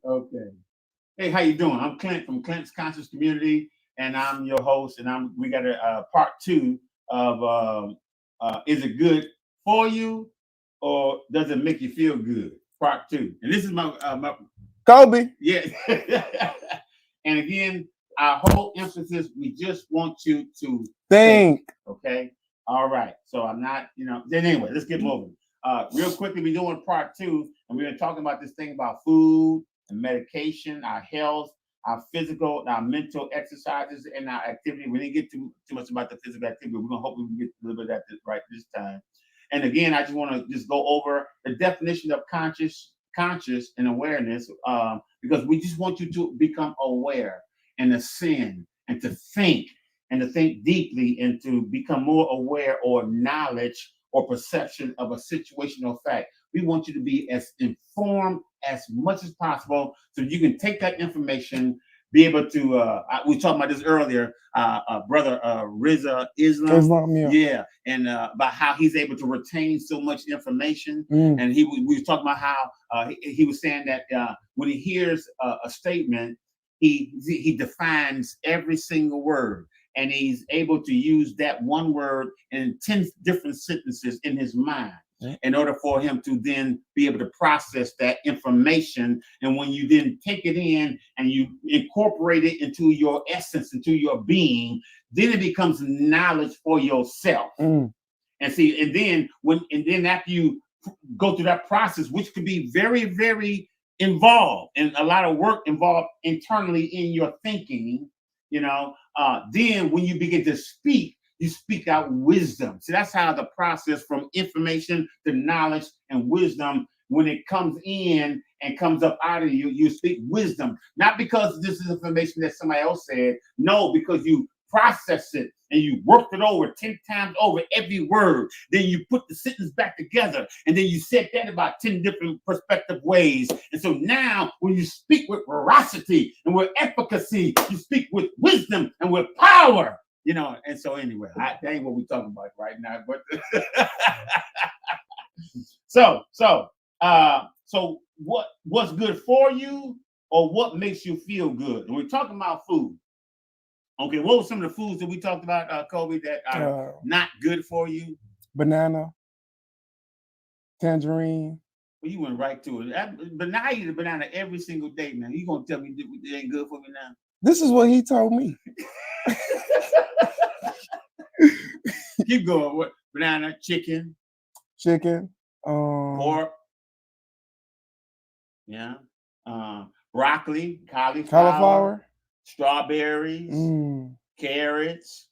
Okay. Hey, how you doing? I'm Clint from Clint's Conscious Community, and I'm your host. And we got a part two of is it good for you or does it make you feel good? Part two. And this is my Kobe. yeah. And again, our whole emphasis, we just want you to think. Think. Okay. All right. So I'm not, then anyway, let's get moving. Real quickly, we're doing part two, and we're talking about this thing about food and medication, our health, our physical, our mental exercises, and our activity. We didn't get too much about the physical activity. We're gonna hope we can get a little bit of that right this time. And again, I just want to just go over the definition of conscious and awareness, because we just want you to become aware and to sin and to think deeply and to become more aware or knowledge or perception of a situational fact. We want you to be as informed as much as possible so you can take that information, be able to, we were talking about this earlier, brother Riza Islam. Islam, yeah. Yeah, and about how he's able to retain so much information. And we were talking about how he was saying that when he hears a statement, he defines every single word, and he's able to use that one word in 10 different sentences in his mind in order for him to then be able to process that information. And when you then take it in and you incorporate it into your essence, into your being, then it becomes knowledge for yourself. And see, and then after you go through that process, which could be very, very involved and a lot of work involved internally in your thinking, then when you begin to speak, you speak out wisdom. So that's how the process from information to knowledge and wisdom, when it comes in and comes up out of you, you speak wisdom. Not because this is information that somebody else said, no, because you process it and you worked it over 10 times over every word. Then you put the sentence back together, and then you said that about 10 different perspective ways. And so now when you speak with veracity and with efficacy, you speak with wisdom and with power. And so anyway, that ain't what we're talking about right now. But so what's good for you or what makes you feel good? And we're talking about food. Okay, what were some of the foods that we talked about, Kobe, that are not good for you? Banana, tangerine. Well, you went right to it. But now I eat a banana every single day, man. You gonna tell me it ain't good for me now? This is what he told me. Keep going. What? Banana, chicken, pork. Yeah. Broccoli, cauliflower, strawberries, carrots.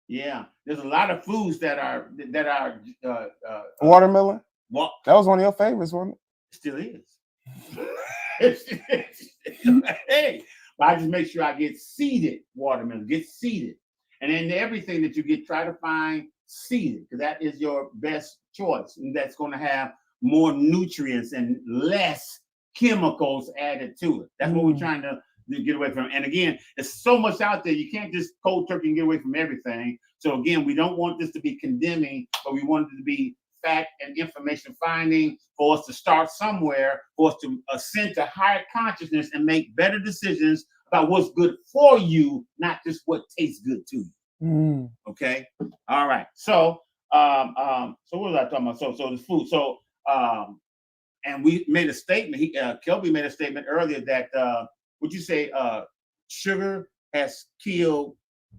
Yeah, there's a lot of foods that are watermelon. That was one of your favorites, wasn't it? Still is. Hey, but I just make sure I get seeded watermelon, and then everything that you get, try to find seeded, because that is your best choice, and that's going to have more nutrients and less chemicals added to it. That's what we're trying to get away from. And again, there's so much out there. You can't just cold turkey and get away from everything. So again, we don't want this to be condemning, but we want it to be fact and information finding for us to start somewhere, for us to ascend to higher consciousness and make better decisions about what's good for you, not just what tastes good to you. Okay. All right. So so what was I talking about? So the food. So and we made a statement. Kelby made a statement earlier that would you say sugar has killed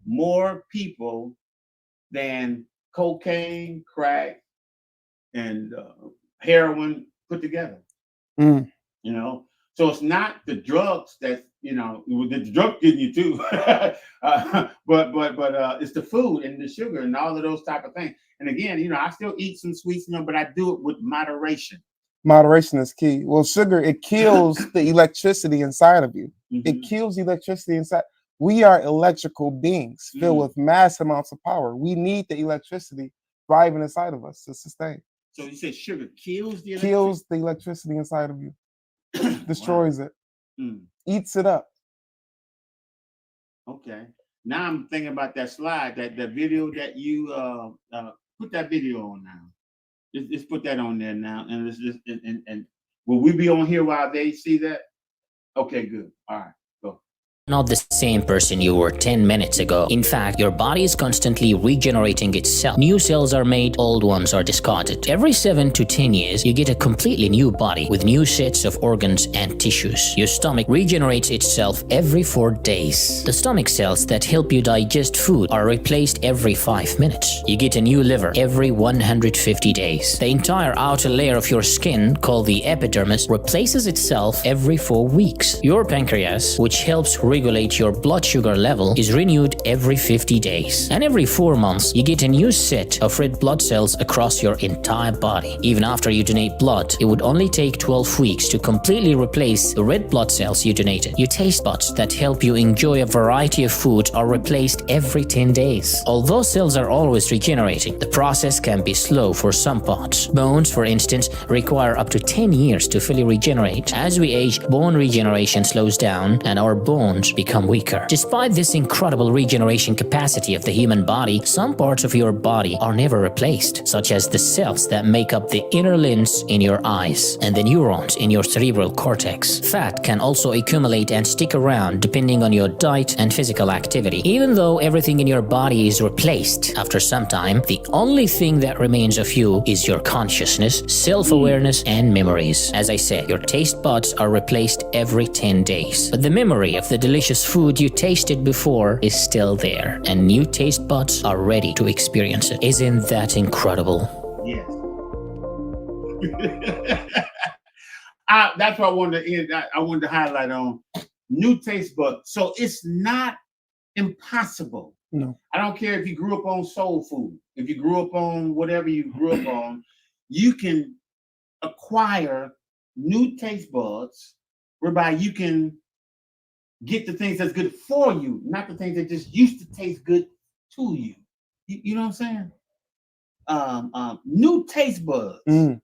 more people than cocaine, crack, and heroin put together. So it's not the drugs that the drug getting you too, but it's the food and the sugar and all of those type of things. And again, I still eat some sweets, but I do it with moderation. Moderation is key. Well, sugar, it kills the electricity inside of you. It kills electricity inside. We are electrical beings filled with mass amounts of power. We need the electricity driving inside of us to sustain. So you said sugar kills the electricity inside of you, destroys it, eats it up. Okay. Now I'm thinking about that slide, that video that you put that video on now. Just put that on there now, and let's just and will we be on here while they see that? Okay, good. All right, go. Not the same person you were 10 minutes ago. In fact, your body is constantly regenerating itself. New cells are made, old ones are discarded. Every 7 to 10 years, you get a completely new body with new sets of organs and tissues. Your stomach regenerates itself every 4 days. The stomach cells that help you digest food are replaced every 5 minutes. You get a new liver every 150 days. The entire outer layer of your skin, called the epidermis, replaces itself every 4 weeks. Your pancreas, which helps regulate your blood sugar level, is renewed every 50 days. And every 4 months, you get a new set of red blood cells across your entire body. Even after you donate blood, it would only take 12 weeks to completely replace the red blood cells you donated. Your taste buds that help you enjoy a variety of food are replaced every 10 days. Although cells are always regenerating, the process can be slow for some parts. Bones, for instance, require up to 10 years to fully regenerate. As we age, bone regeneration slows down and our bones become weaker. Despite this incredible regeneration capacity of the human body, some parts of your body are never replaced, such as the cells that make up the inner lens in your eyes and the neurons in your cerebral cortex. Fat can also accumulate and stick around depending on your diet and physical activity. Even though everything in your body is replaced after some time, the only thing that remains of you is your consciousness, self-awareness, and memories. As I said, your taste buds are replaced every 10 days, but the memory of the delicious food you tasted before is still there, and new taste buds are ready to experience it. Isn't that incredible? Yes. That's what I wanted to end. I wanted to highlight on new taste buds. So it's not impossible. No. I don't care if you grew up on soul food, if you grew up on whatever you grew up on, you can acquire new taste buds whereby you can get the things that's good for you, not the things that just used to taste good to you. You know what I'm saying? New taste buds. Mm.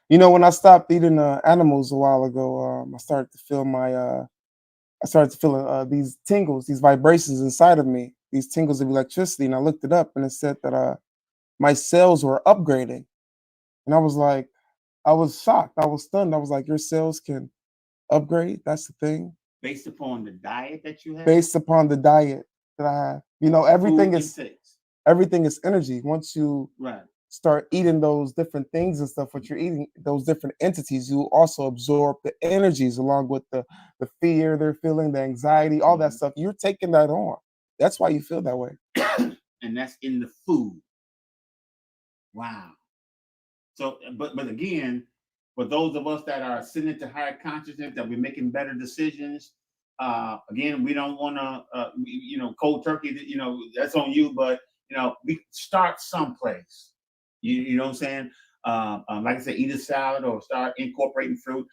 You know, when I stopped eating animals a while ago, I started to feel these tingles, these vibrations inside of me, these tingles of electricity. And I looked it up and it said that my cells were upgrading. And I was like, I was shocked. I was stunned. I was like, your cells can upgrade? That's the thing? Based upon the diet that you have? Based upon the diet that I have. You know, everything is energy. Once you start eating those different things and stuff, what you're eating, those different entities, you also absorb the energies along with the fear they're feeling, the anxiety, all that stuff. You're taking that on. That's why you feel that way. And that's in the food. Wow. So, but again, for those of us that are ascending to higher consciousness, that we're making better decisions, again, we don't want to, cold turkey, that's on you, but, we start someplace. You know what I'm saying? Like I said, eat a salad or start incorporating fruit.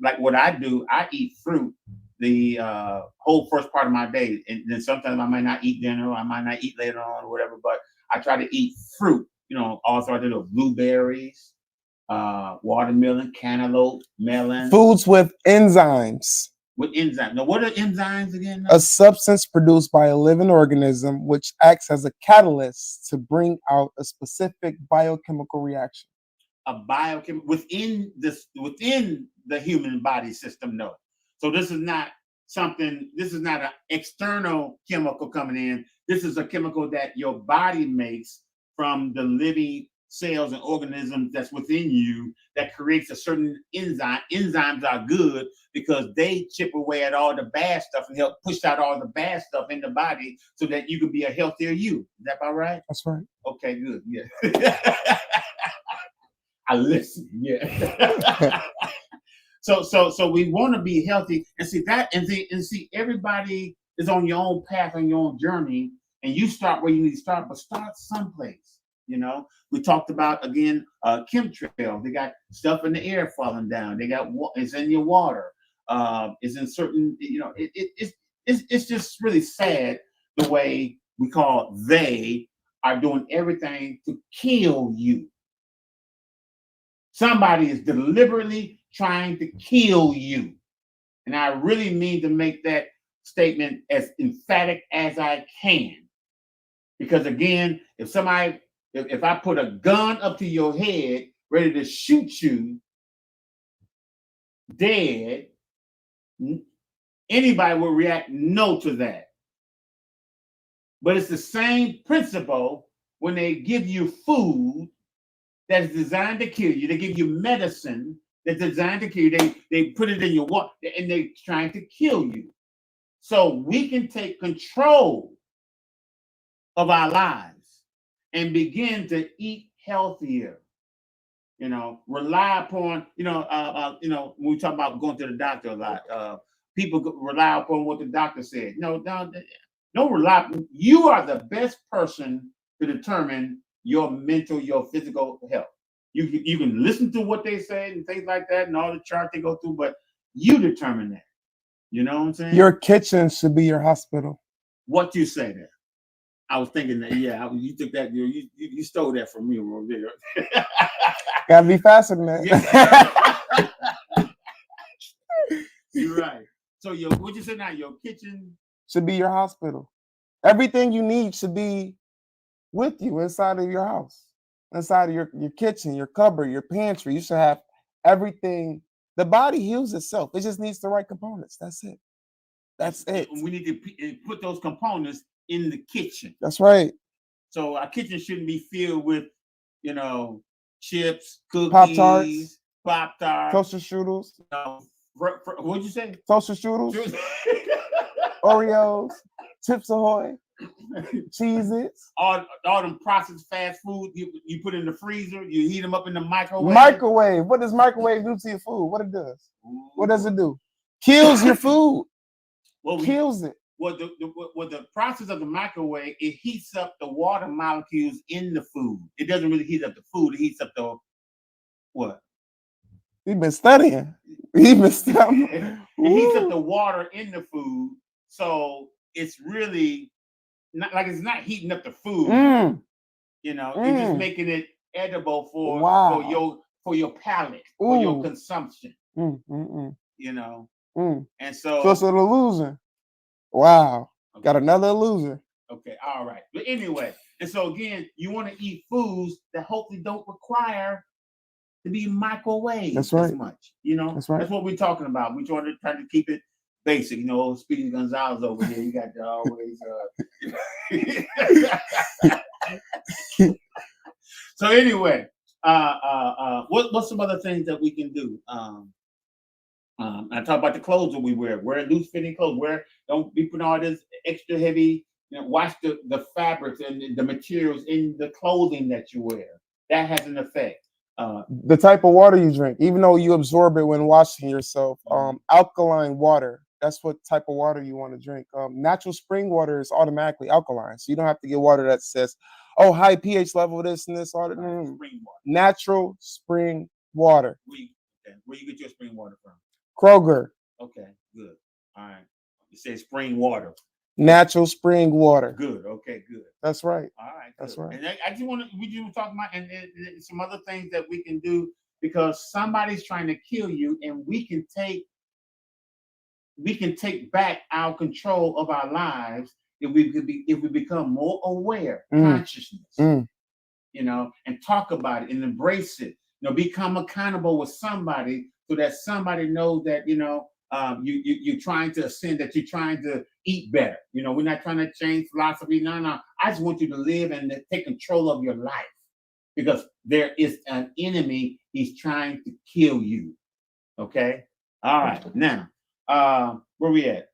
Like what I do, I eat fruit the whole first part of my day. And then sometimes I might not eat dinner, or I might not eat later on or whatever, but I try to eat fruit. Also I do blueberries, watermelon, cantaloupe, melon. Foods with enzymes. With enzymes. Now, what are enzymes again? A substance produced by a living organism which acts as a catalyst to bring out a specific biochemical reaction. A biochemical within the human body system, no. So this is not an external chemical coming in. This is a chemical that your body makes from the living cells and organisms that's within you that creates a certain enzyme. Enzymes are good because they chip away at all the bad stuff and help push out all the bad stuff in the body so that you can be a healthier you. Is that about right? That's right. Okay, good. Yeah. I listen. Yeah. So we want to be healthy and see that and see everybody is on your own path, on your own journey, and you start where you need to start, but start someplace. We talked about again chemtrails. They got stuff in the air falling down. They got it's in your water. It's in certain. It's just really sad the way we call they are doing everything to kill you. Somebody is deliberately trying to kill you, and I really mean to make that statement as emphatic as I can, because again, if I put a gun up to your head, ready to shoot you dead, Anybody will react no to that. But it's the same principle when they give you food that's designed to kill you. They give you medicine that's designed to kill you. They put it in your water and they're trying to kill you. So we can take control of our lives and begin to eat healthier. Rely upon, when we talk about going to the doctor a lot, people rely upon what the doctor said. No, don't rely. You are the best person to determine your mental, your physical health. You can listen to what they say and things like that and all the charts they go through, but you determine that. You know what I'm saying? Your kitchen should be your hospital. What you say there? I was thinking that, you took that, you stole that from me over there. Gotta be faster than that. Yeah. You're right. So what you say now? Your kitchen should be your hospital. Everything you need should be with you inside of your house, inside of your kitchen, your cupboard, your pantry. You should have everything. The body heals itself. It just needs the right components. That's it. That's it. We need to put those components in the kitchen. That's right. So our kitchen shouldn't be filled with, chips, cookies, Pop-Tarts, toaster strudels. What'd you say? Toaster strudels, Oreos, Chips Ahoy, Cheez-Its. All them processed fast food you put in the freezer, you heat them up in the microwave. Microwave. What does microwave do to your food? What it does? Ooh. What does it do? Kills your food. Kills it. Well, the process of the microwave, it heats up the water molecules in the food. It doesn't really heat up the food. It heats up the what? He's been studying. He's been studying. It heats up the water in the food, so it's really not like it's not heating up the food. It's just making it edible for your palate, for your consumption. And so it's an illusion. Wow. Okay. Got another illusion. Okay, all right. But anyway, and so again, you want to eat foods that hopefully don't require to be microwaved. That's right. As much. That's right. That's what we're talking about. We're trying to keep it basic. Speaking Gonzalez over here, you got to always So anyway, what's some other things that we can do? I talk about the clothes that we wear. Wear loose fitting clothes. Don't be putting all this extra heavy. Watch the fabrics and the materials in the clothing that you wear. That has an effect. The type of water you drink, even though you absorb it when washing yourself, alkaline water. That's what type of water you want to drink. Natural spring water is automatically alkaline, so you don't have to get water that says, "Oh, high pH level, this and this." All that. Spring water. Natural spring water. Where you get your spring water from? Kroger. Okay, good. All right. You say spring water. Natural spring water. Good. Okay, good. That's right. All right. Good. That's right. And I just want to, we just talk about and some other things that we can do because somebody's trying to kill you, and we can take back our control of our lives if we become more aware, consciousness, and talk about it and embrace it. Become accountable with somebody so that somebody knows that you're trying to ascend, that you're trying to eat better. We're not trying to change philosophy. No. I just want you to live and take control of your life because there is an enemy. He's trying to kill you. Okay. All right. Now, where we at?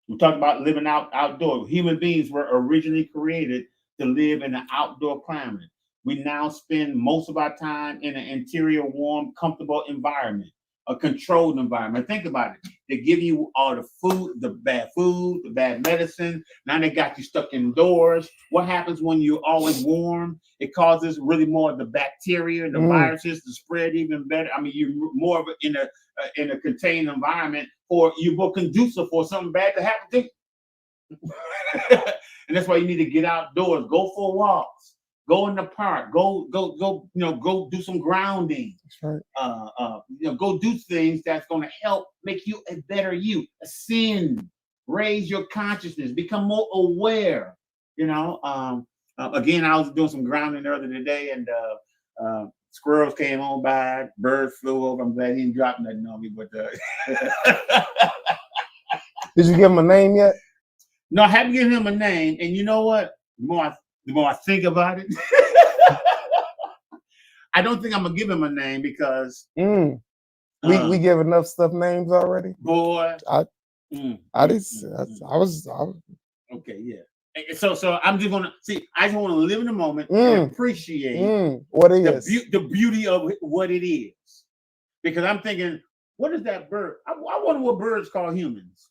We talked about living outdoors. Human beings were originally created to live in an outdoor climate. We now spend most of our time in an interior, warm, comfortable environment, a controlled environment. Think about it. They give you all the food, the bad medicine. Now they got you stuck indoors. What happens when you're always warm? It causes really more of the bacteria, the viruses to spread even better. I mean, you're more of it in a contained environment, or you're more conducive for something bad to happen to you. And that's why you need to get outdoors, go for walks. Go in the park. Go do some grounding. That's right. Go do things that's going to help make you a better you. Ascend, raise your consciousness, become more aware. Again, I was doing some grounding earlier today, and Squirrels came on by, birds flew over. I'm glad he didn't drop nothing on me, but Did you give him a name yet? no, I haven't given him a name. And you know what? The more I think about it, I don't think I'm gonna give him a name because we give enough stuff names already. boy. Okay, yeah. So I'm just gonna see. I just want to live in the moment and appreciate what it is. the beauty of what it is. Because I'm thinking, what is that bird? I wonder what birds call humans.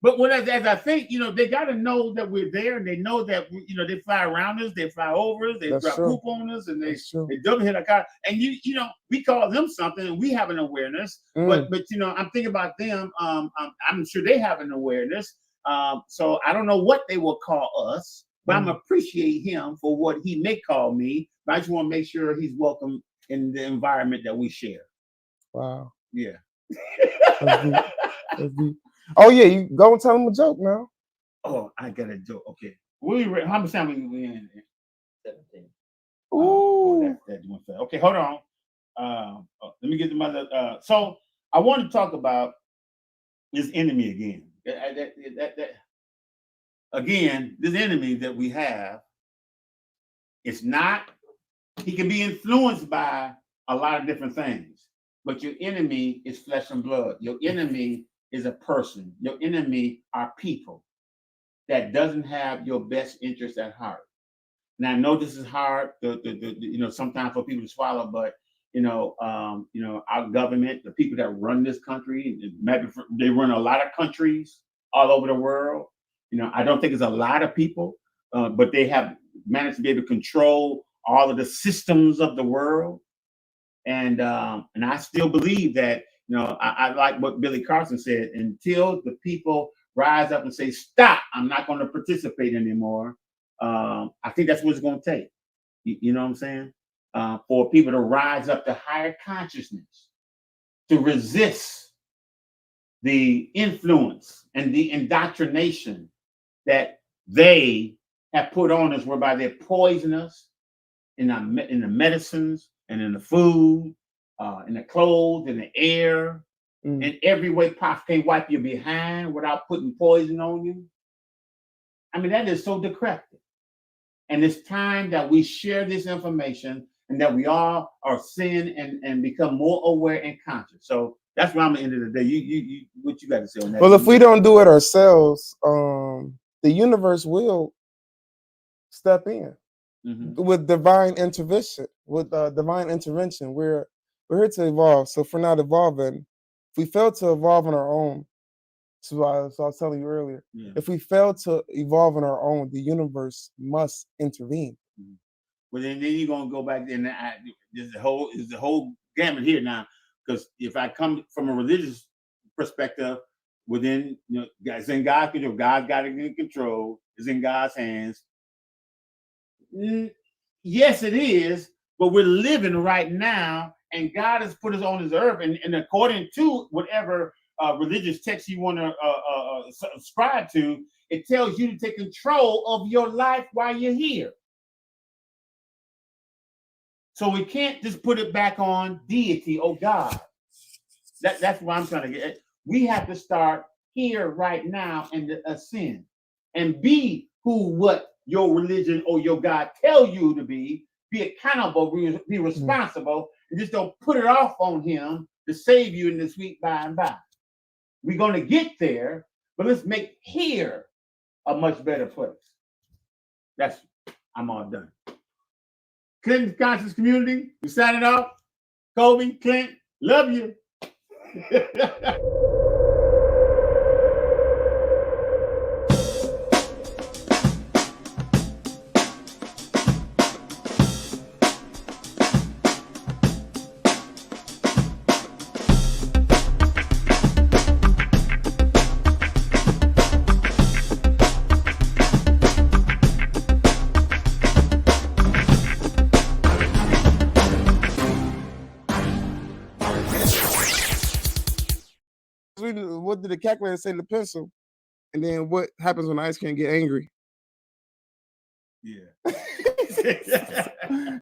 But as I think, they got to know that we're there, and they know that they fly around us, they fly over us, they drop poop on us, and they double hit our car. And we call them something, and we have an awareness. But I'm thinking about them. I'm sure they have an awareness. So I don't know what they will call us, but I'm appreciate him for what he may call me. But I just want to make sure he's welcome in the environment that we share. Wow. Yeah. That's deep. Oh yeah, you go and tell him a joke now. Oh, I got a joke. Okay. How much time we in? 17. Ooh. Okay, hold on. Let me get to my. So I want to talk about this enemy again. Again, this enemy that we have. It's not. He can be influenced by a lot of different things, but your enemy is flesh and blood. Your enemy is a person. Your enemy are people that doesn't have your best interest at heart. Now I know this is hard, sometimes for people to swallow, but our government, the people that run this country, maybe they run a lot of countries all over the world. I don't think it's a lot of people, but they have managed to be able to control all of the systems of the world, and I still believe that. I like what Billy Carson said, until the people rise up and say, stop, I'm not going to participate anymore. I think that's what it's going to take. You know what I'm saying? For people to rise up to higher consciousness, to resist the influence and the indoctrination that they have put on us, whereby they poison us in the medicines and in the food, in the clothes, in the air, in every way possible. Can't wipe your behind without putting poison on you. I mean, that is so decrepit. And it's time that we share this information and that we all are seeing and become more aware and conscious. So that's why I'm at the end of the day. You what you got to say on that? Well, if we don't do it ourselves, the universe will step in with divine intervention. We're here to evolve. So if we're not evolving, if we fail to evolve on our own, so I was telling you earlier, if we fail to evolve on our own, the universe must intervene. Well, then you're gonna go back there, and there's the whole gamut here now. Because if I come from a religious perspective, within it's in God's control. God's got it in control. It's in God's hands. Yes, it is. But we're living right now. And God has put us on this earth, and according to whatever religious text you want to subscribe to, it tells you to take control of your life while you're here. So we can't just put it back on deity or God. That's what I'm trying to get. We have to start here right now and ascend and be what your religion or your God tell you to be. Be accountable, be responsible, and just don't put it off on him to save you in this week by and by. We're going to get there, but let's make here a much better place. I'm all done. Clinton Conscious Community, we signing off. Kobe, Clint, love you. What did the calculator say to the pencil? And then what happens when ice cream get angry? Yeah.